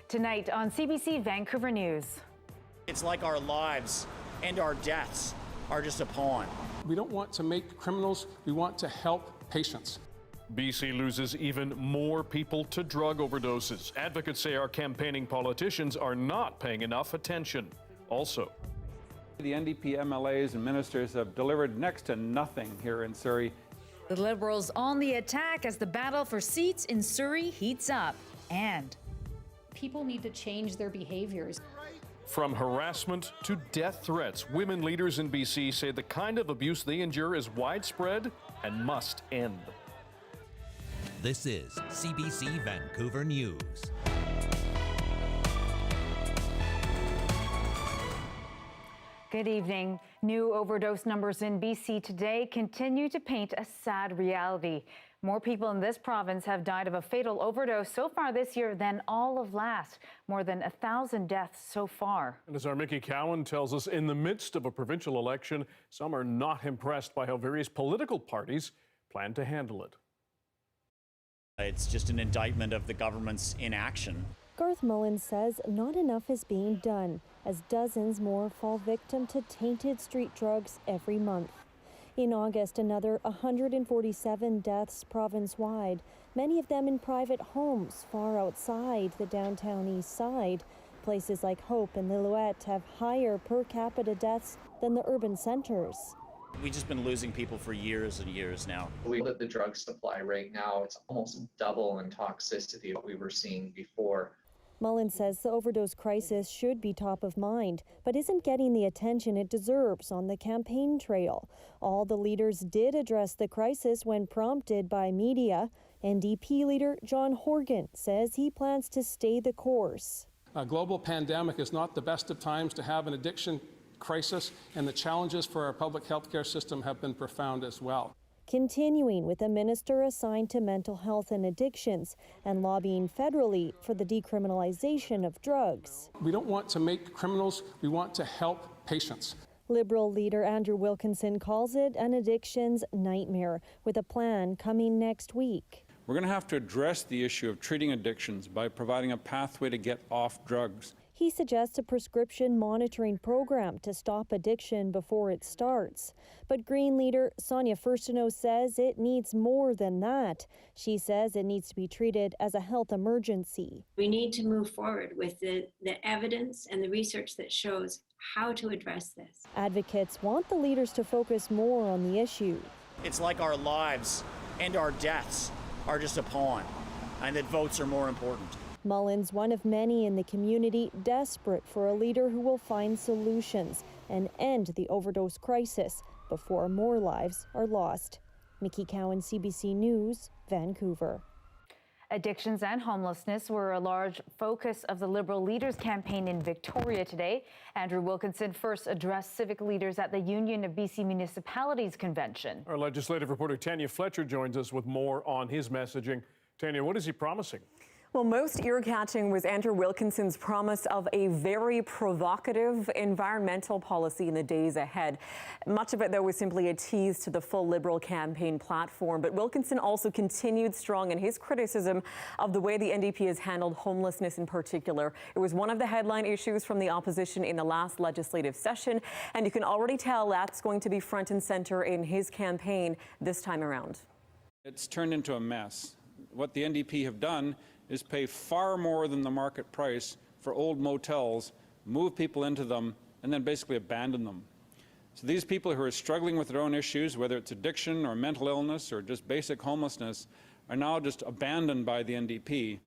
Tonight on CBC Vancouver News. It's like our lives and our deaths are just a pawn. We don't want to make criminals, we want to help patients. BC loses even more people to drug overdoses. Advocates say our campaigning politicians are not paying enough attention. Also, the NDP MLAs and ministers have delivered next to nothing here in Surrey. The Liberals on the attack as the battle for seats in Surrey heats up. And people need to change their behaviors. from harassment to death threats, women leaders in BC say the kind of abuse they endure is widespread and must end. This is CBC Vancouver News. Good evening. New overdose numbers in BC today continue to paint a sad reality. More people in this province have died of a fatal overdose so far this year than all of last. More than 1,000 deaths so far. And as our Mickey Cowan tells us, in the midst of a provincial election, some are not impressed by how various political parties plan to handle it. It's just an indictment of the government's inaction. Garth Mullins says not enough is being done, as dozens more fall victim to tainted street drugs every month. In August, another 147 deaths province-wide, many of them in private homes far outside the downtown east side. Places like Hope and Lillooet have higher per capita deaths than the urban centers. We've just been losing people for years and years now. We look at the drug supply right now, it's almost double in toxicity what we were seeing before. Mullins says the overdose crisis should be top of mind, but isn't getting the attention it deserves on the campaign trail. All the leaders did address the crisis when prompted by media. NDP leader John Horgan says he plans to stay the course. A global pandemic is not the best of times to have an addiction crisis, and the challenges for our public health care system have been profound as well. Continuing with a minister assigned to mental health and addictions and lobbying federally for the decriminalization of drugs. We don't want to make criminals, we want to help patients. Liberal leader Andrew Wilkinson calls it an addictions nightmare, with a plan coming next week. We're going to have to address the issue of treating addictions by providing a pathway to get off drugs. He suggests a prescription monitoring program to stop addiction before it starts. But Green leader Sonia Furstenau says it needs more than that. She says it needs to be treated as a health emergency. We need to move forward with the evidence and the research that shows how to address this. Advocates want the leaders to focus more on the issue. It's like our lives and our deaths are just a pawn, and that votes are more important. Mullins, one of many in the community, desperate for a leader who will find solutions and end the overdose crisis before more lives are lost. Mickey Cowan, CBC News, Vancouver. Addictions and homelessness were a large focus of the Liberal Leaders campaign in Victoria today. Andrew Wilkinson first addressed civic leaders at the Union of BC Municipalities convention. Our legislative reporter Tanya Fletcher joins us with more on his messaging. Tanya, what is he promising? Well, most ear-catching was Andrew Wilkinson's promise of a very provocative environmental policy in the days ahead. Much of it, though, was simply a tease to the full Liberal campaign platform. But Wilkinson also continued strong in his criticism of the way the NDP has handled homelessness in particular. It was one of the headline issues from the opposition in the last legislative session, and you can already tell that's going to be front and center in his campaign this time around. It's turned into a mess. What the NDP have done is pay far more than the market price for old motels, move people into them, and then basically abandon them. So these people who are struggling with their own issues, whether it's addiction or mental illness or just basic homelessness, are now just abandoned by the NDP.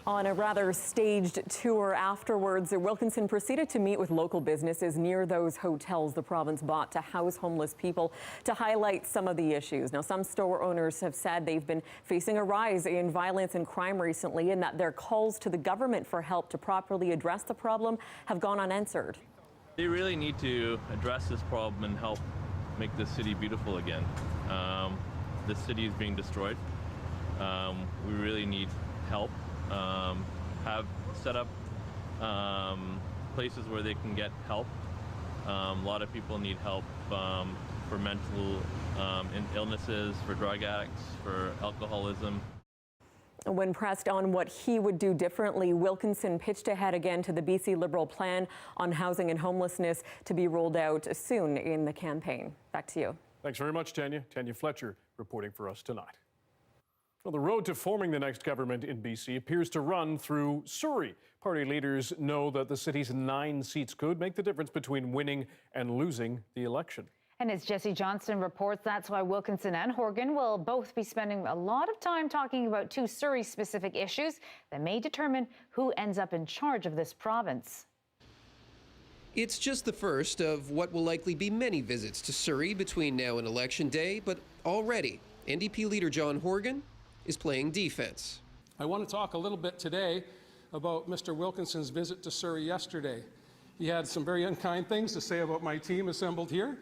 On a rather staged tour afterwards, Wilkinson proceeded to meet with local businesses near those hotels the province bought to house homeless people to highlight some of the issues. Now, some store owners have said they've been facing a rise in violence and crime recently, and that their calls to the government for help to properly address the problem have gone unanswered. They really need to address this problem and help make the city beautiful again. The city is being destroyed. We really need help. Have set up places where they can get help. A lot of people need help for mental illnesses, for drug addicts, for alcoholism. When pressed on what he would do differently, Wilkinson pitched ahead again to the BC Liberal plan on housing and homelessness to be rolled out soon in the campaign. Back to you. Thanks very much, Tanya. Tanya Fletcher reporting for us tonight. Well, the road to forming the next government in BC appears to run through Surrey. Party leaders know that the city's 9 seats could make the difference between winning and losing the election. And as Jesse Johnston reports, that's why Wilkinson and Horgan will both be spending a lot of time talking about 2 Surrey-specific issues that may determine who ends up in charge of this province. It's just the first of what will likely be many visits to Surrey between now and Election Day, but already NDP leader John Horgan is playing defense. I want to talk a little bit today about Mr. Wilkinson's visit to Surrey yesterday. He had some very unkind things to say about my team assembled here.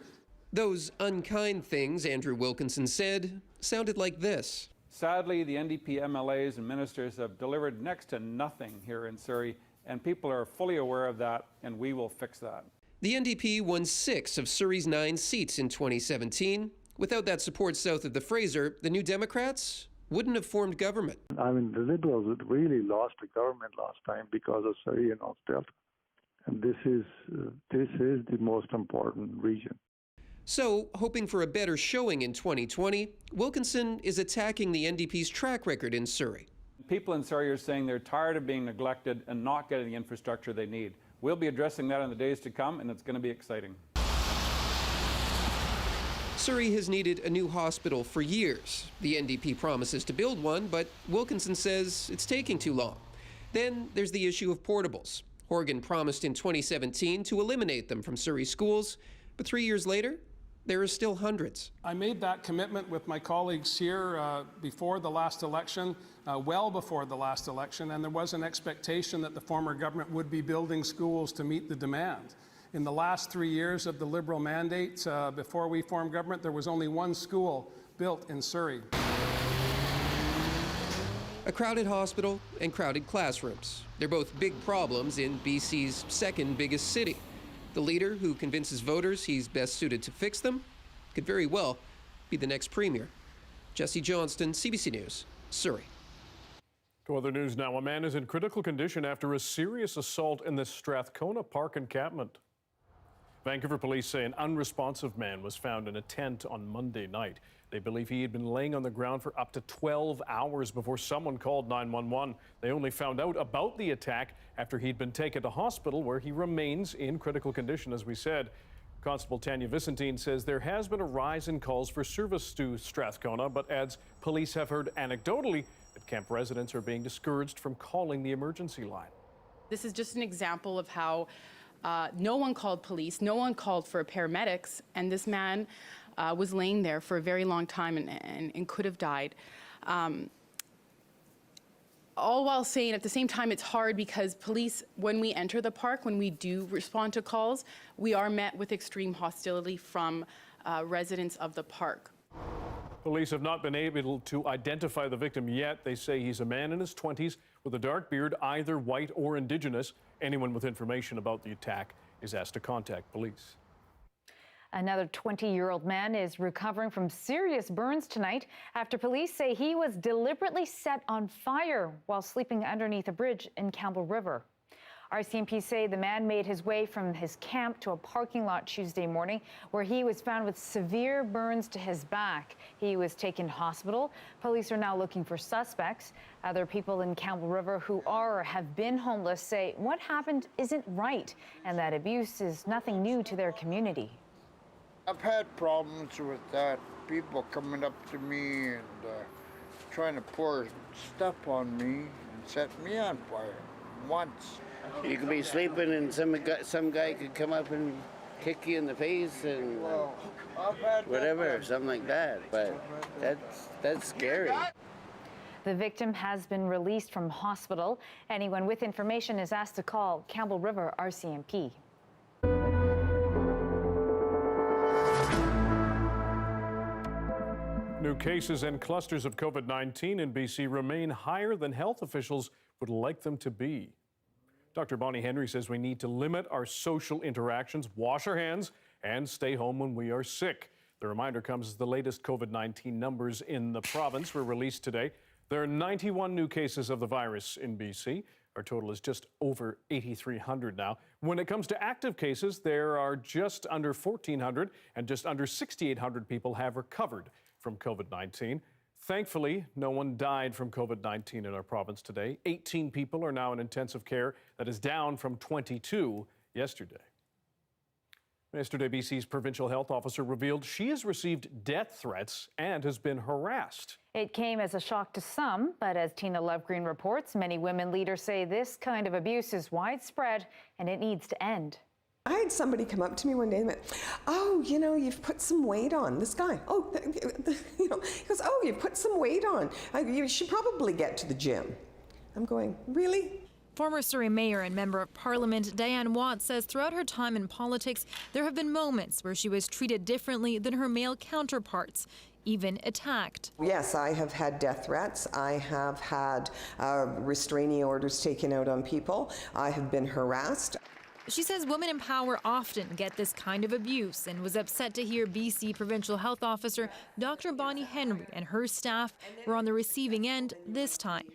Those unkind things, Andrew Wilkinson said, sounded like this. Sadly, the NDP MLAs and ministers have delivered next to nothing here in Surrey, and people are fully aware of that, and we will fix that. The NDP won 6 of Surrey's 9 seats in 2017. Without that support south of the Fraser, the New Democrats wouldn't have formed government. I mean, the Liberals had really lost the government last time because of Surrey and North Delta. And this is the most important region. So, hoping for a better showing in 2020, Wilkinson is attacking the NDP's track record in Surrey. People in Surrey are saying they're tired of being neglected and not getting the infrastructure they need. We'll be addressing that in the days to come, and it's going to be exciting. Surrey has needed a new hospital for years. The NDP promises to build one, but Wilkinson says it's taking too long. Then there's the issue of portables. Horgan promised in 2017 to eliminate them from Surrey schools, but 3 years later, there are still hundreds. I made that commitment with my colleagues here before the last election, well before the last election, and there was an expectation that the former government would be building schools to meet the demand. In the last 3 years of the Liberal mandate, before we formed government, there was only 1 school built in Surrey. A crowded hospital and crowded classrooms. They're both big problems in BC's second biggest city. The leader who convinces voters he's best suited to fix them could very well be the next premier. Jesse Johnston, CBC News, Surrey. To other news now, a man is in critical condition after a serious assault in the Strathcona Park encampment. Vancouver police say an unresponsive man was found in a tent on Monday night. They believe he had been laying on the ground for up to 12 hours before someone called 911. They only found out about the attack after he'd been taken to hospital, where he remains in critical condition, as we said. Constable Tanya Vicentine says there has been a rise in calls for service to Strathcona, but adds police have heard anecdotally that camp residents are being discouraged from calling the emergency line. This is just an example of how no one called police, no one called for paramedics, and this man was laying there for a very long time and could have died. All while saying at the same time it's hard because police, when we enter the park, when we do respond to calls, we are met with extreme hostility from residents of the park. Police have not been able to identify the victim yet. They say he's a man in his 20s with a dark beard, either white or Indigenous. Anyone with information about the attack is asked to contact police. Another 20-year-old man is recovering from serious burns tonight after police say he was deliberately set on fire while sleeping underneath a bridge in Campbell River. RCMP say the man made his way from his camp to a parking lot Tuesday morning where he was found with severe burns to his back. He was taken to hospital. Police are now looking for suspects. Other people in Campbell River who are or have been homeless say what happened isn't right and that abuse is nothing new to their community. I've had problems with that. People coming up to me and trying to pour stuff on me and set me on fire once. You could be sleeping and some guy could come up and kick you in the face and whatever, or something like that. But that's scary. The victim has been released from hospital. Anyone with information is asked to call Campbell River RCMP. New cases and clusters of COVID-19 in BC remain higher than health officials would like them to be. Dr. Bonnie Henry says we need to limit our social interactions, wash our hands, and stay home when we are sick. The reminder comes as the latest COVID-19 numbers in the province were released today. There are 91 new cases of the virus in BC. Our total is just over 8,300 now. When it comes to active cases, there are just under 1,400 and just under 6,800 people have recovered from COVID-19. Thankfully, no one died from COVID-19 in our province today. 18 people are now in intensive care. That is down from 22 yesterday. Yesterday, BC's provincial health officer revealed she has received death threats and has been harassed. It came as a shock to some, but as Tina Lovegreen reports, many women leaders say this kind of abuse is widespread and it needs to end. I had somebody come up to me one day and went, "Oh, you know, you've put some weight on." This guy, he goes, "Oh, you've put some weight on. You should probably get to the gym." I'm going, really? Former Surrey Mayor and Member of Parliament Diane Watts says throughout her time in politics, there have been moments where she was treated differently than her male counterparts, even attacked. Yes, I have had death threats. I have had restraining orders taken out on people. I have been harassed. She says women in power often get this kind of abuse and was upset to hear BC Provincial Health Officer Dr. Bonnie Henry and her staff were on the receiving end this time.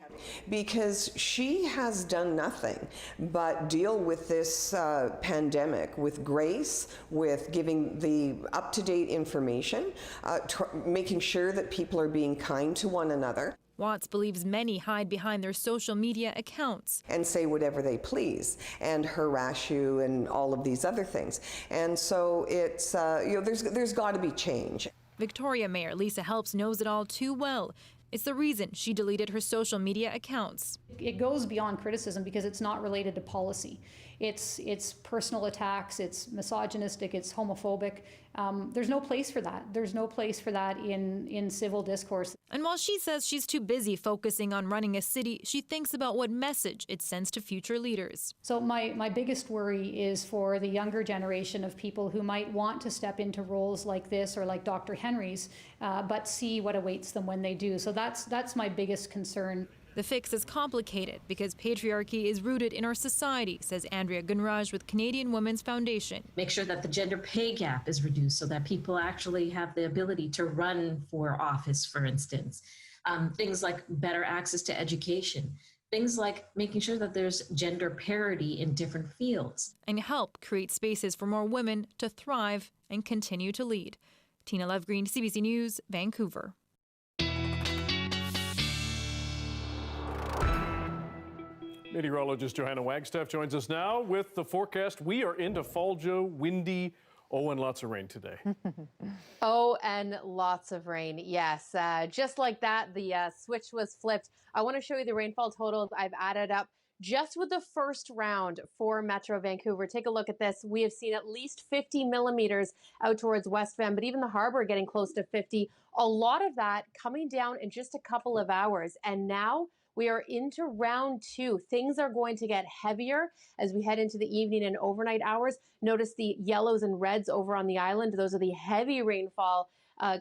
Because she has done nothing but deal with this pandemic with grace, with giving the up-to-date information, making sure that people are being kind to one another. Watts believes many hide behind their social media accounts and say whatever they please and harass you and all of these other things. And so it's, there's got to be change. Victoria Mayor Lisa Helps knows it all too well. It's the reason she deleted her social media accounts. It goes beyond criticism because it's not related to policy. It's personal attacks, it's misogynistic, it's homophobic. There's no place for that. There's no place for that in civil discourse. And while she says she's too busy focusing on running a city, she thinks about what message it sends to future leaders. So my biggest worry is for the younger generation of people who might want to step into roles like this or like Dr. Henry's, but see what awaits them when they do. So that's my biggest concern. The fix is complicated because patriarchy is rooted in our society, says Andrea Gunraj with Canadian Women's Foundation. Make sure that the gender pay gap is reduced so that people actually have the ability to run for office, for instance. Things like better access to education. Things like making sure that there's gender parity in different fields. And help create spaces for more women to thrive and continue to lead. Tina Lovegreen, CBC News, Vancouver. Meteorologist Johanna Wagstaffe joins us now with the forecast. We are into fall, Joe, windy, and lots of rain today. And lots of rain, yes. Just like that, the switch was flipped. I want to show you the rainfall totals I've added up just with the first round for Metro Vancouver. Take a look at this. We have seen at least 50 millimeters out towards West Van, but even the harbor getting close to 50. A lot of that coming down in just a couple of hours. And now we are into round two. Things are going to get heavier as we head into the evening and overnight hours. Notice the yellows and reds over on the island. Those are the heavy rainfall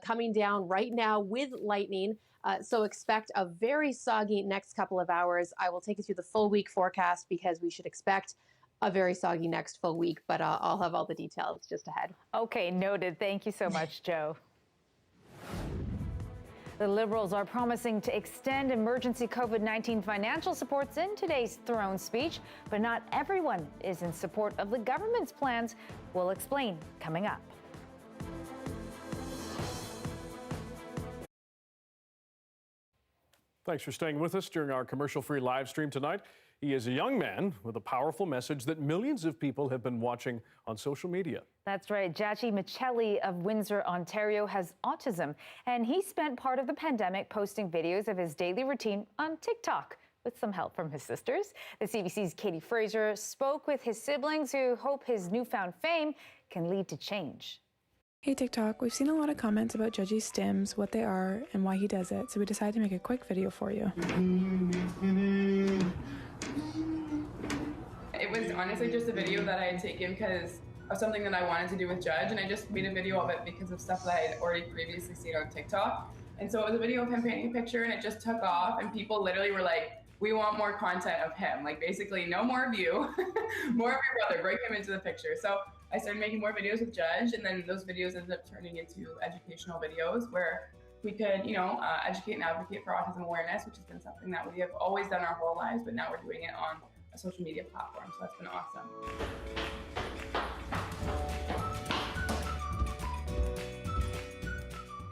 coming down right now with lightning. So expect a very soggy next couple of hours. I will take you through the full week forecast because we should expect a very soggy next full week, but I'll have all the details just ahead. Okay, noted. Thank you so much, Joe. The Liberals are promising to extend emergency COVID-19 financial supports in today's throne speech, but not everyone is in support of the government's plans. We'll explain coming up. Thanks for staying with us during our commercial-free live stream tonight. He is a young man with a powerful message that millions of people have been watching on social media. That's right. Jachi Michelli of Windsor, Ontario has autism, and he spent part of the pandemic posting videos of his daily routine on TikTok with some help from his sisters. The CBC's Katie Fraser spoke with his siblings who hope his newfound fame can lead to change. Hey TikTok, we've seen a lot of comments about Judgy's stims, what they are, and why he does it, so we decided to make a quick video for you. It was honestly just a video that I had taken because of something that I wanted to do with Judge, and I just made a video of it because of stuff that I had already previously seen on TikTok. And so it was a video of him painting a picture, and it just took off, and people literally were like, we want more content of him. Like basically, no more of you, more of your brother, bring him into the picture. So I started making more videos with Judge, and then those videos ended up turning into educational videos where we could, educate and advocate for autism awareness, which has been something that we have always done our whole lives, but now we're doing it on a social media platform. So that's been awesome.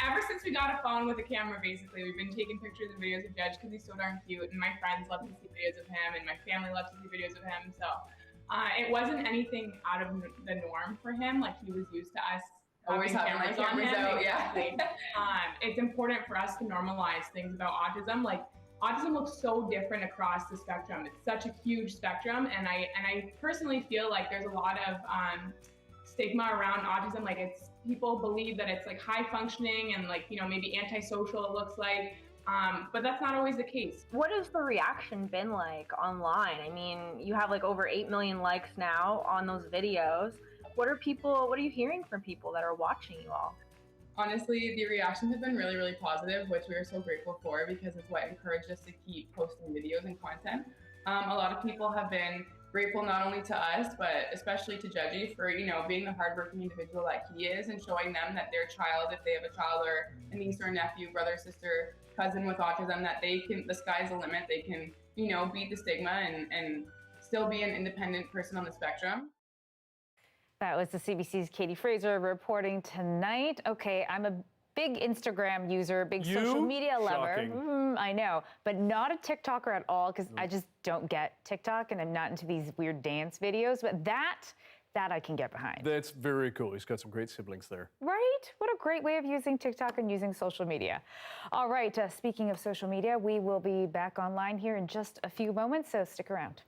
Ever since we got a phone with a camera, basically, we've been taking pictures and videos of Judge because he's so darn cute, and my friends love to see videos of him, and my family loves to see videos of him. So it wasn't anything out of the norm for him. Like, he was used to us Always having cameras like cameras on him. out, yeah. Exactly. It's important for us to normalize things about autism. Like, autism looks so different across the spectrum. It's such a huge spectrum, and I personally feel like there's a lot of stigma around autism. Like, people believe that it's like high functioning and like, maybe antisocial, it looks like, but that's not always the case. What has the reaction been like online? I mean, you have like over 8 million likes now on those videos. What are you hearing from people that are watching you all? Honestly, the reactions have been really, really positive, which we are so grateful for because it's what encouraged us to keep posting videos and content. A lot of people have been grateful not only to us, but especially to Judgy for, being the hardworking individual that he is and showing them that their child, if they have a child or a niece or a nephew, brother, sister, cousin with autism, that the sky's the limit. They can, beat the stigma and still be an independent person on the spectrum. That was the CBC's Katie Fraser reporting tonight. Okay, I'm a big Instagram user, big social media lover. I know, but not a TikToker at all because I just don't get TikTok and I'm not into these weird dance videos. But that I can get behind. That's very cool. He's got some great siblings there. Right? What a great way of using TikTok and using social media. All right, speaking of social media, we will be back online here in just a few moments, so stick around.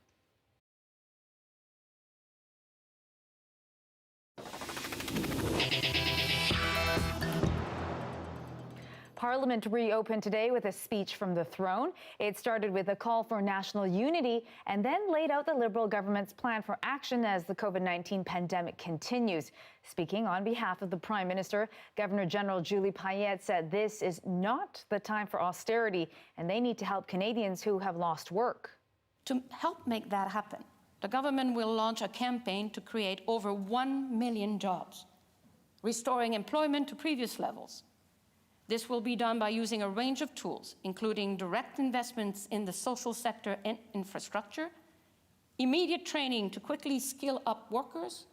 Parliament reopened today with a speech from the throne. It started with a call for national unity and then laid out the Liberal government's plan for action as the COVID-19 pandemic continues. Speaking on behalf of the Prime Minister, Governor General Julie Payette said this is not the time for austerity and they need to help Canadians who have lost work. To help make that happen, the government will launch a campaign to create over 1 million jobs, restoring employment to previous levels. This will be done by using a range of tools, including direct investments in the social sector and infrastructure, immediate training to quickly skill up workers,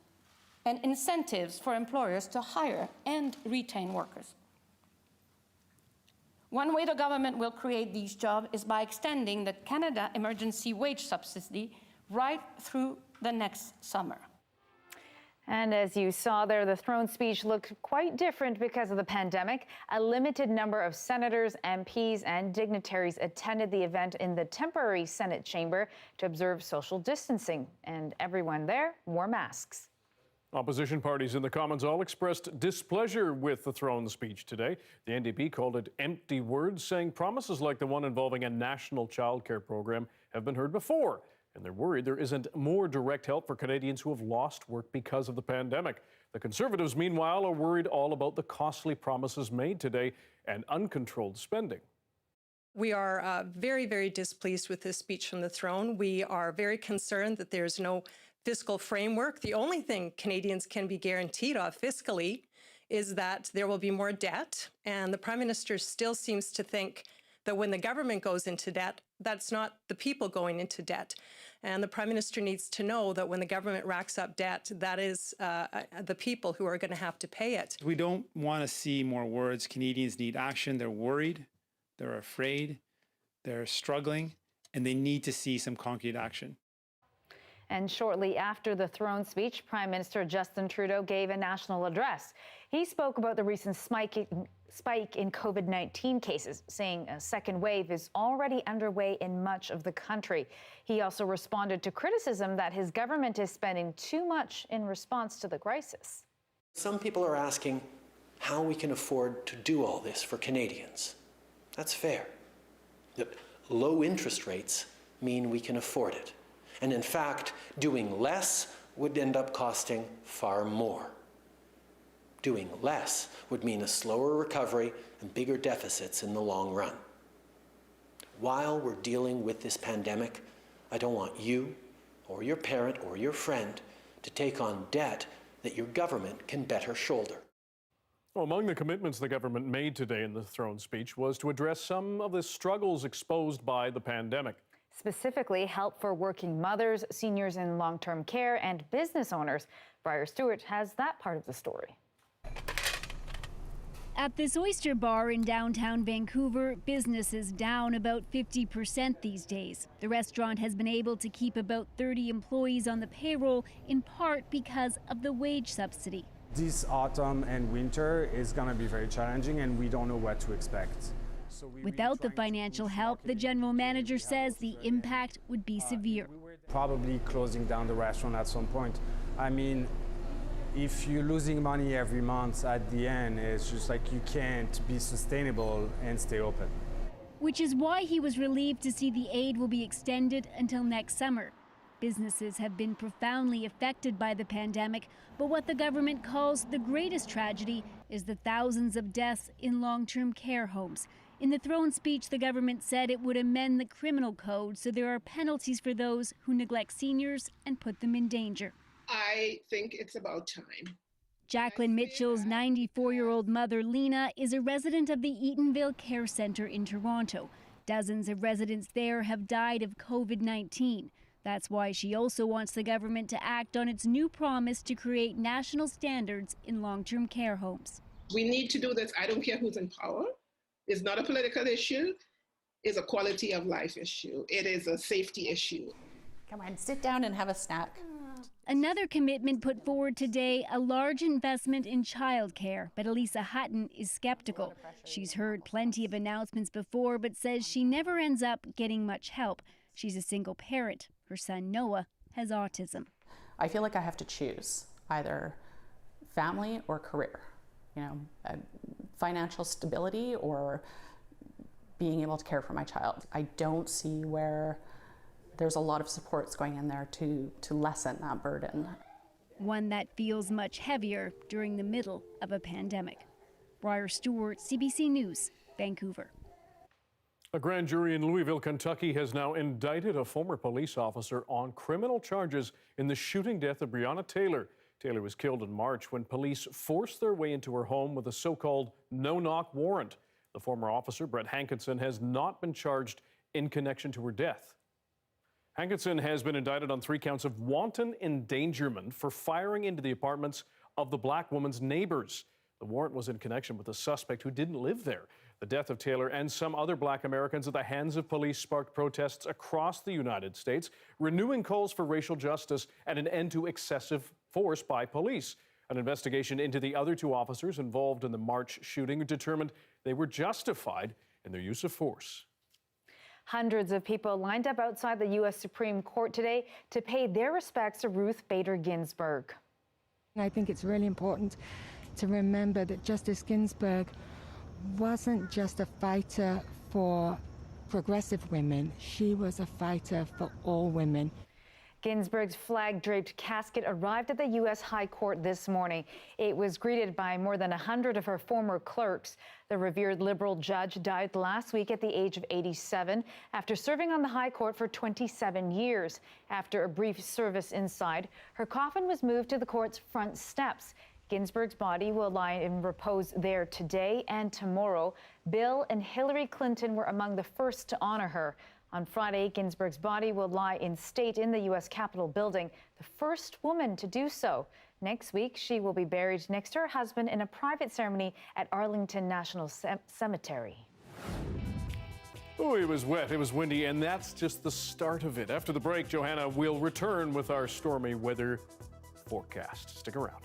and incentives for employers to hire and retain workers. One way the government will create these jobs is by extending the Canada Emergency Wage Subsidy right through the next summer. And as you saw there, the throne speech looked quite different because of the pandemic. A limited number of senators, MPs, and dignitaries attended the event in the temporary Senate chamber to observe social distancing, and everyone there wore masks. Opposition parties in the Commons all expressed displeasure with the throne speech today. The NDP called it empty words, saying promises like the one involving a national childcare program have been heard before. And they're worried there isn't more direct help for Canadians who have lost work because of the pandemic. The Conservatives, meanwhile, are worried all about the costly promises made today and uncontrolled spending. We are very, very displeased with this speech from the throne. We are very concerned that there's no fiscal framework. The only thing Canadians can be guaranteed of fiscally is that there will be more debt. And the Prime Minister still seems to think that when the government goes into debt, that's not the people going into debt. And the Prime Minister needs to know that when the government racks up debt, that is the people who are going to have to pay it. We don't want to see more words. Canadians need action. They're worried, they're afraid, they're struggling, and they need to see some concrete action. And shortly after the throne speech, Prime Minister Justin Trudeau gave a national address. He spoke about the recent spike in COVID-19 cases, saying a second wave is already underway in much of the country. He also responded to criticism that his government is spending too much in response to the crisis. Some people are asking how we can afford to do all this for Canadians. That's fair. That low interest rates mean we can afford it. And in fact, doing less would end up costing far more. Doing less would mean a slower recovery and bigger deficits in the long run. While we're dealing with this pandemic, I don't want you or your parent or your friend to take on debt that your government can better shoulder. Well, among the commitments the government made today in the throne speech was to address some of the struggles exposed by the pandemic. Specifically, help for working mothers, seniors in long-term care, and business owners. Briar Stewart has that part of the story. At this oyster bar in downtown Vancouver, business is down about 50% these days. The restaurant has been able to keep about 30 employees on the payroll, in part because of the wage subsidy. This autumn and winter is going to be very challenging, and we don't know what to expect. Without the financial help, the general manager says the impact would be severe. Probably closing down the restaurant at some point. I mean, if you're losing money every month at the end, it's just like you can't be sustainable and stay open. Which is why he was relieved to see the aid will be extended until next summer. Businesses have been profoundly affected by the pandemic, but what the government calls the greatest tragedy is the thousands of deaths in long-term care homes. In the throne speech, the government said it would amend the criminal code so there are penalties for those who neglect seniors and put them in danger. I think it's about time. Jacqueline Mitchell's 94-year-old mother, Lien, is a resident of the Eatonville Care Centre in Toronto. Dozens of residents there have died of COVID-19. That's why she also wants the government to act on its new promise to create national standards in long-term care homes. We need to do this. I don't care who's in power. It's not a political issue. It's a quality of life issue. It is a safety issue. Come on, sit down and have a snack. Another commitment put forward today, a large investment in childcare, but Elisa Hutton is skeptical. She's heard plenty of announcements before, but says she never ends up getting much help. She's a single parent. Her son Noah has autism. I feel like I have to choose either family or career, financial stability or being able to care for my child. I don't see where there's a lot of supports going in there to lessen that burden. One that feels much heavier during the middle of a pandemic. Briar Stewart, CBC News, Vancouver. A grand jury in Louisville, Kentucky has now indicted a former police officer on criminal charges in the shooting death of Breonna Taylor. Taylor was killed in March when police forced their way into her home with a so-called no-knock warrant. The former officer, Brett Hankinson, has not been charged in connection to her death. Hankinson has been indicted on 3 counts of wanton endangerment for firing into the apartments of the black woman's neighbors. The warrant was in connection with a suspect who didn't live there. The death of Taylor and some other black Americans at the hands of police sparked protests across the United States, renewing calls for racial justice and an end to excessive force by police. An investigation into the other 2 officers involved in the March shooting determined they were justified in their use of force. Hundreds of people lined up outside the U.S. Supreme Court today to pay their respects to Ruth Bader Ginsburg. I think it's really important to remember that Justice Ginsburg wasn't just a fighter for progressive women. She was a fighter for all women. Ginsburg's flag-draped casket arrived at the U.S. High Court this morning. It was greeted by more than 100 of her former clerks. The revered liberal judge died last week at the age of 87 after serving on the High Court for 27 years. After a brief service inside, her coffin was moved to the court's front steps. Ginsburg's body will lie in repose there today and tomorrow. Bill and Hillary Clinton were among the first to honor her. On Friday, Ginsburg's body will lie in state in the U.S. Capitol building, the first woman to do so. Next week, she will be buried next to her husband in a private ceremony at Arlington National Cemetery. Oh, it was wet, it was windy, and that's just the start of it. After the break, Johanna will return with our stormy weather forecast. Stick around.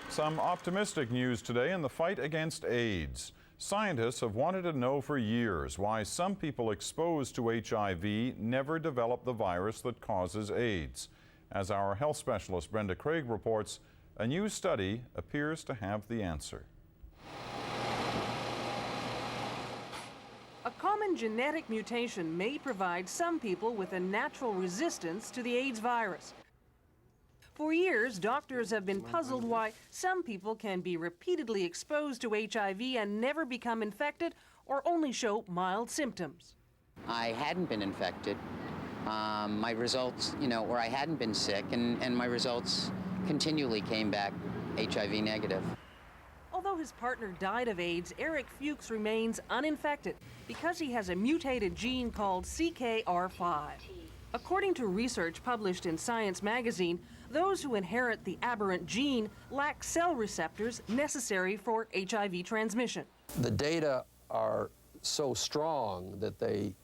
Some optimistic news today in the fight against AIDS. Scientists have wanted to know for years why some people exposed to HIV never develop the virus that causes AIDS. As our health specialist Brenda Craig reports, a new study appears to have the answer. A common genetic mutation may provide some people with a natural resistance to the AIDS virus. For years, doctors have been puzzled why some people can be repeatedly exposed to HIV and never become infected or only show mild symptoms. I hadn't been infected. My results, or I hadn't been sick, and my results continually came back HIV negative. Although his partner died of AIDS, Eric Fuchs remains uninfected because he has a mutated gene called CKR5. According to research published in Science magazine, those who inherit the aberrant gene lack cell receptors necessary for HIV transmission. The data are so strong that they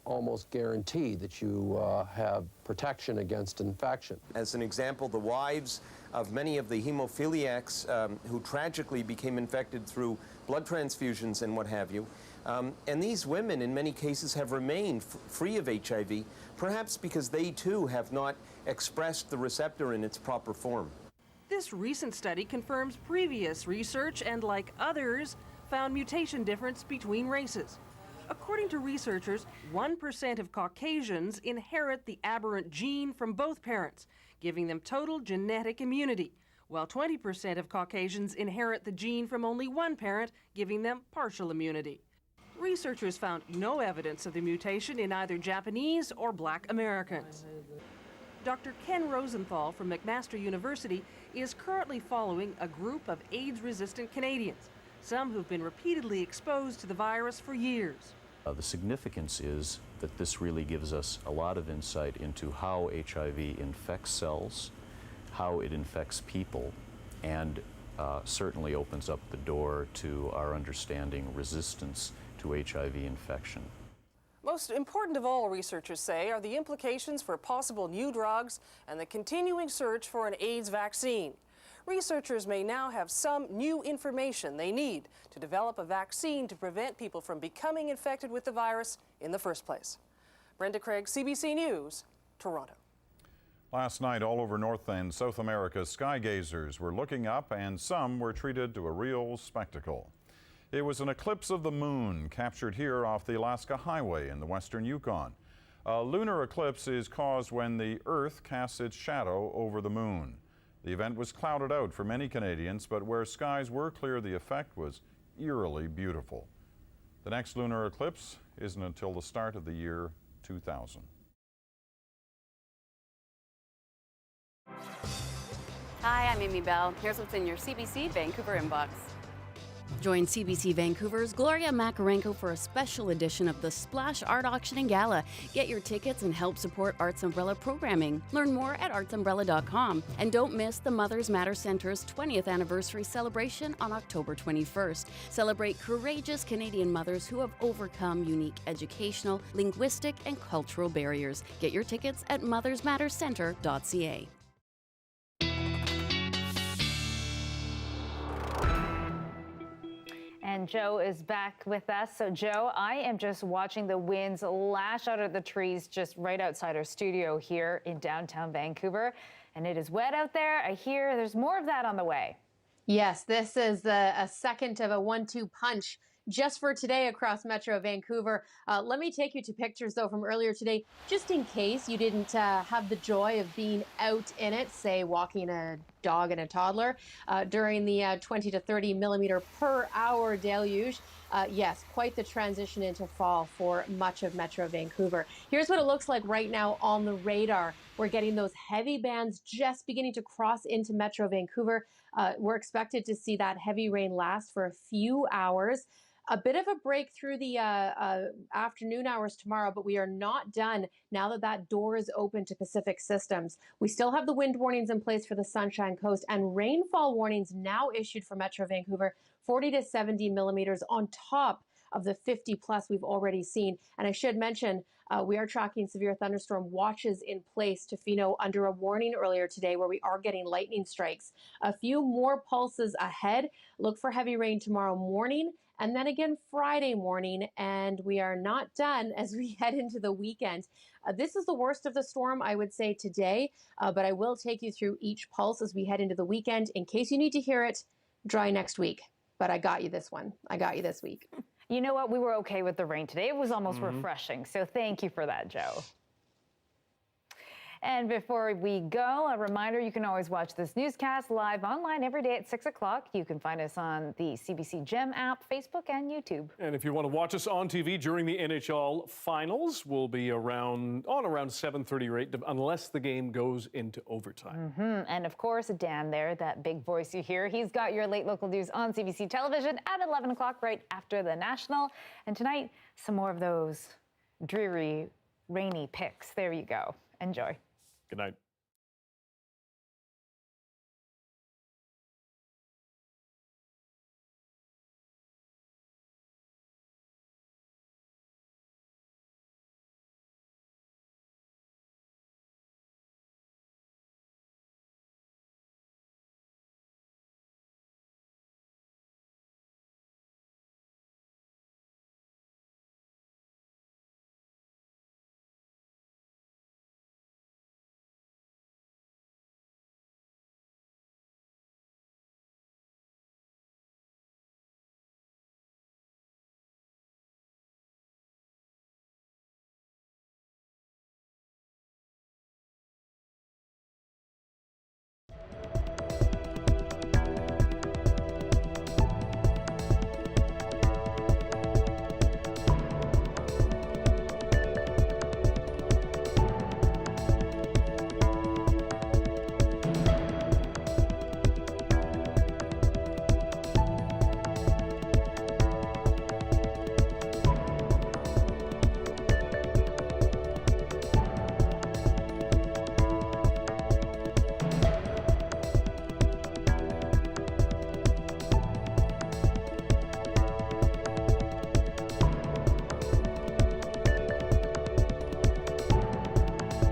almost guarantee that you have protection against infection. As an example, the wives of many of the hemophiliacs who tragically became infected through blood transfusions and what have you. And these women, in many cases, have remained free of HIV, perhaps because they too have not expressed the receptor in its proper form. This recent study confirms previous research and, like others, found mutation difference between races. According to researchers, 1% of Caucasians inherit the aberrant gene from both parents, giving them total genetic immunity, while 20% of Caucasians inherit the gene from only one parent, giving them partial immunity. Researchers found no evidence of the mutation in either Japanese or Black Americans. Dr. Ken Rosenthal from McMaster University is currently following a group of AIDS-resistant Canadians, some who've been repeatedly exposed to the virus for years. The significance is that this really gives us a lot of insight into how HIV infects cells, how it infects people, and certainly opens up the door to our understanding resistance to HIV infection. Most important of all, researchers say, are the implications for possible new drugs and the continuing search for an AIDS vaccine. Researchers may now have some new information they need to develop a vaccine to prevent people from becoming infected with the virus in the first place. Brenda Craig, CBC News, Toronto. Last night, all over North and South America, sky gazers were looking up and some were treated to a real spectacle. It was an eclipse of the moon captured here off the Alaska Highway in the western Yukon. A lunar eclipse is caused when the Earth casts its shadow over the moon. The event was clouded out for many Canadians, but where skies were clear, the effect was eerily beautiful. The next lunar eclipse isn't until the start of the year 2000. Hi, I'm Amy Bell. Here's what's in your CBC Vancouver inbox. Join CBC Vancouver's Gloria Makarenko for a special edition of the Splash Art Auction and Gala. Get your tickets and help support Arts Umbrella programming. Learn more at artsumbrella.com. And don't miss the Mothers Matter Centre's 20th anniversary celebration on October 21st. Celebrate courageous Canadian mothers who have overcome unique educational, linguistic, and cultural barriers. Get your tickets at mothersmattercentre.ca. And Joe is back with us. So Joe, I am just watching the winds lash out of the trees just right outside our studio here in downtown Vancouver. And it is wet out there. I hear there's more of that on the way. Yes, this is a second of a 1-2 punch just for today across Metro Vancouver. Let me take you to pictures, though, from earlier today, just in case you didn't have the joy of being out in it, say walking a dog and a toddler, during the 20 to 30 millimeter per hour deluge. Yes, quite the transition into fall for much of Metro Vancouver. Here's what it looks like right now on the radar. We're getting those heavy bands just beginning to cross into Metro Vancouver. We're expected to see that heavy rain last for a few hours. A bit of a break through the afternoon hours tomorrow, but we are not done now that that door is open to Pacific systems. We still have the wind warnings in place for the Sunshine Coast and rainfall warnings now issued for Metro Vancouver, 40 to 70 millimeters on top of the 50 plus we've already seen. And I should mention, we are tracking severe thunderstorm watches in place. Tofino under a warning earlier today where we are getting lightning strikes. A few more pulses ahead. Look for heavy rain tomorrow morning and then again Friday morning. And we are not done as we head into the weekend. This is the worst of the storm, I would say, today, but I will take you through each pulse as we head into the weekend. In case you need to hear it, dry next week. But I got you this one. I got you this week. You know what? We were okay with the rain today. It was almost refreshing. So thank you for that, Joe. And before we go, a reminder, you can always watch this newscast live online every day at 6 o'clock. You can find us on the CBC Gem app, Facebook, and YouTube. And if you want to watch us on TV during the NHL finals, we'll be around 7:30 or 8, unless the game goes into overtime. And of course, Dan there, that big voice you hear, he's got your late local news on CBC television at 11 o'clock right after the National. And tonight, some more of those dreary, rainy picks. There you go. Enjoy. Good night.